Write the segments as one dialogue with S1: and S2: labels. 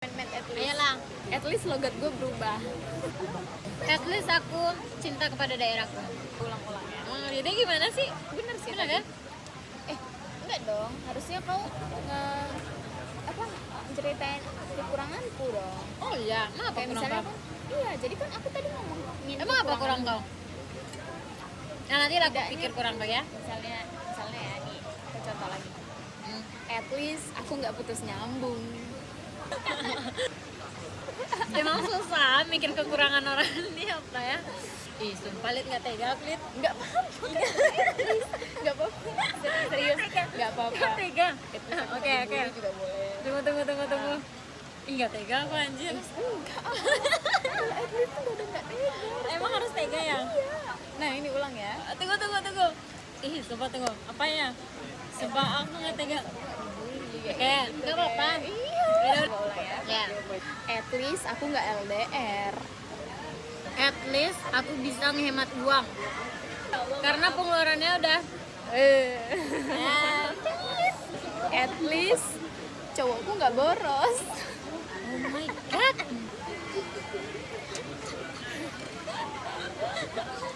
S1: Ayolah,
S2: At least logat gue berubah.
S1: at least aku cinta kepada daerahku.
S2: Ulang-ulang ya.
S1: Jadi gimana sih?
S2: Bener sih
S1: Bener
S2: tadi.
S1: kan?
S2: Enggak dong. Harusnya kau apa ceritain kekuranganku dong.
S1: Oh iya, emang apa
S2: Kayak
S1: kurang
S2: misalnya
S1: kau?
S2: kan, iya. Jadi kan aku tadi ngomongin
S1: Emang apa kurang kau? Nah nanti lah aku
S2: Tidaknya-
S1: pikir kurang kau ya.
S2: Misalnya ya nih, kita contoh lagi.
S1: Hmm.
S2: At least aku nggak putus nyambung.
S1: Emang susah mikir kekurangan orang ini apa ya? Ih, sumpah Lid nggak tega, Lid.
S2: Nggak apa-apa. Nggak apa-apa. Serius. Nggak apa-apa.
S1: Nggak tega.
S2: At least aku
S1: Oke,
S2: pakai
S1: oke.
S2: bulu juga boleh.
S1: Tunggu. Ih, nggak tega apa anjir?
S2: Enggak. At least tuh udah nggak tega.
S1: Emang harus tega ya?
S2: Iya. Nah ini ulang ya.
S1: Tunggu. Ih, sumpah tunggu. Apanya? Sumpah aku nggak tega. Oke, nggak apa-apa.
S2: Iya.
S1: Udah.
S2: Ulang ya.
S1: Ya.
S2: At least aku nggak LDR.
S1: At least aku bisa ngehemat uang. Karena pengeluarannya udah ya.
S2: At least cowokku nggak boros.
S1: Oh my god.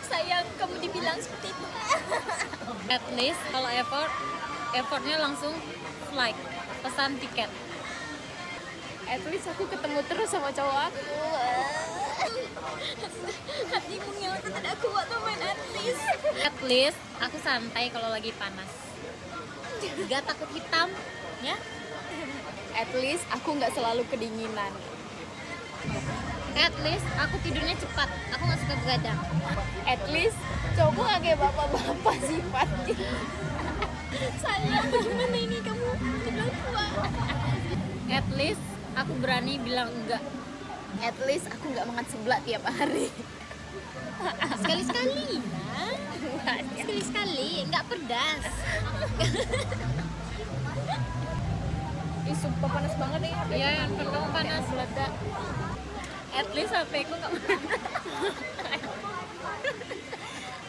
S2: Sayang kamu dibilang seperti itu.
S1: At least kalau effortnya langsung flight, pesan tiket.
S2: At least aku ketemu terus sama cowok aku. Hatiku ngilang tidak kuat main at least.
S1: At least aku santai kalau lagi panas. Gak takut hitam, ya.
S2: At least aku nggak selalu kedinginan.
S1: At least aku tidurnya cepat. Aku nggak suka begadang.
S2: At least cowokku nggak kayak bapak-bapak sifatnya. Sayang, gimana ini kamu dibilang tua?
S1: At least aku berani bilang enggak.
S2: At least aku nggak makan seblak tiap hari.
S1: Sekali-sekali, ya. Sekali-sekali, nggak pedas.
S2: Ih, sumpah panas banget nih.
S1: Iya, handphone kamu panas.
S2: Meledak.
S1: At least HP ku nggak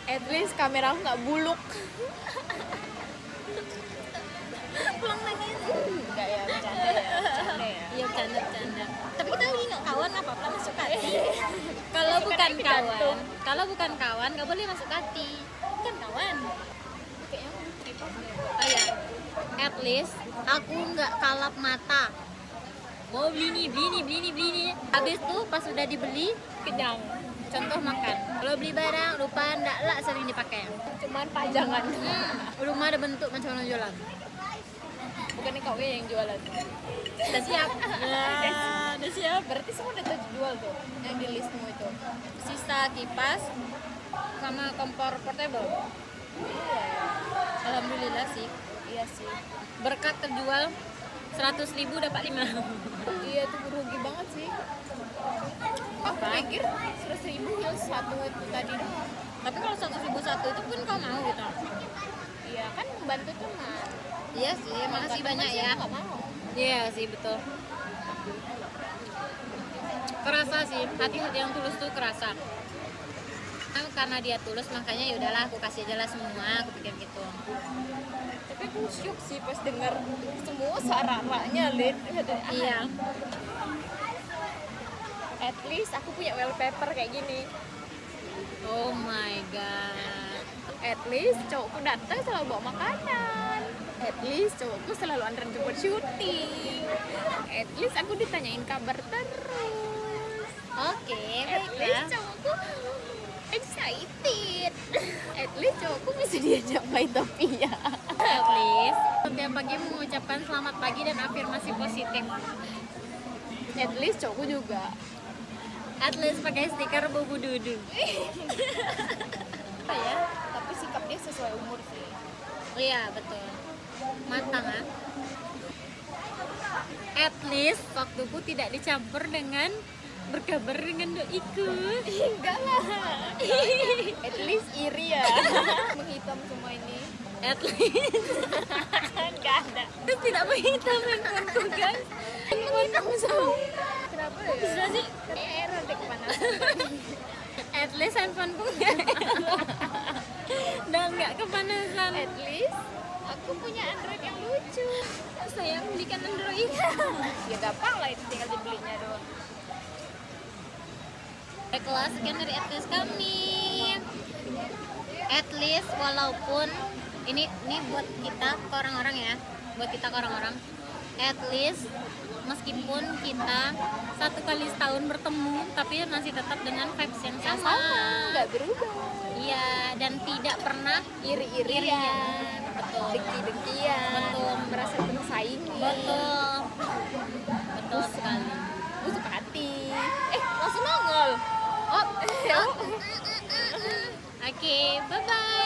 S2: At least kamera aku nggak buluk.
S1: pulang lagi.
S2: Enggak ya, bercanda ya. Bercanda ya.
S1: Iya bercanda. Tapi kita lagi nggak kawan nggak apa-apa masuk hati. Kalau bukan
S2: itu
S1: kawan,
S2: gantung.
S1: kalau bukan kawan nggak boleh masuk hati. Bukan kawan.
S2: Kayaknya aku tripod deh.
S1: Oh ya, at least aku nggak kalap mata. Mau beli nih. Habis tuh pas udah dibeli kenyang. Contoh makan. Kalau beli barang lupa ndak lah sering dipakai.
S2: Cuman pajangan.
S1: Rumah ada bentuk macam orang jualan.
S2: Bukannya kau yang jualan.
S1: Udah siap. Ya, udah siap.
S2: Berarti semua udah terjual tuh yang di listmu itu.
S1: Sisa kipas sama kompor portable. Alhamdulillah sih.
S2: Iya sih.
S1: Berkat terjual 100.000 dapat 5.
S2: Iya tuh rugi banget sih. Aku
S1: Apa?
S2: pikir 100.000 ya satu itu tadi doang.
S1: Tapi kalau 100.000 satu itu pun kau mau gitu.
S2: Iya kan membantu teman.
S1: Iya sih, makasih banyak ya.
S2: Nggak mau.
S1: Iya sih betul. Kerasa sih, hati-hati yang tulus tuh kerasa. Nah, karena dia tulus makanya ya udahlah aku kasih aja lah semua, aku pikir gitu.
S2: Tapi aku syok sih pas dengar semua sararanya Lid.
S1: Iya.
S2: At least aku punya wallpaper kayak gini.
S1: Oh my god.
S2: At least cowokku datang selalu bawa makanan. At least cowokku selalu antar jemput syuting. At least aku ditanyain kabar terus.
S1: Oke,
S2: At least
S1: baiklah.
S2: cowokku excited. At least cowokku bisa diajak main topia.
S1: At least setiap pagi mengucapkan selamat pagi dan afirmasi positif.
S2: At least cowokku juga.
S1: At least pakai stiker bubu dudu. Apa ya?
S2: Tapi sikap dia sesuai umur sih.
S1: Iya betul. Matang ah. At least waktuku tidak dicampur dengan berkabar dengan doiku.
S2: Enggak lah. At least iri ya. Menghitam semua ini.
S1: At least
S2: Enggak ada.
S1: terus tidak menghitam handphoneku guys.
S2: Menghitam semua. Kenapa ya?
S1: Bisa sih.
S2: Kayak error deh kepanasan.
S1: At least handphoneku nggak kepanasan.
S2: At least aku punya Android yang lucu.
S1: sayang belikan Android.
S2: Ya gampang lah, itu tinggal dibelinya doang.
S1: Baiklah, sekian dari Atlas kami. At least walaupun ini buat kita ke orang-orang ya, buat kita ke orang-orang. At least meskipun kita 1 kali setahun bertemu, tapi masih tetap dengan vibes yang sama.
S2: Nggak berubah.
S1: Iya, dan tidak pernah
S2: Iri-irian,
S1: betul.
S2: dengki-dengkian,
S1: Betul.
S2: merasa tersaingi,
S1: Betul. Betul sekali.
S2: busuk hati. Langsung nongol.
S1: Oh, oke, bye bye.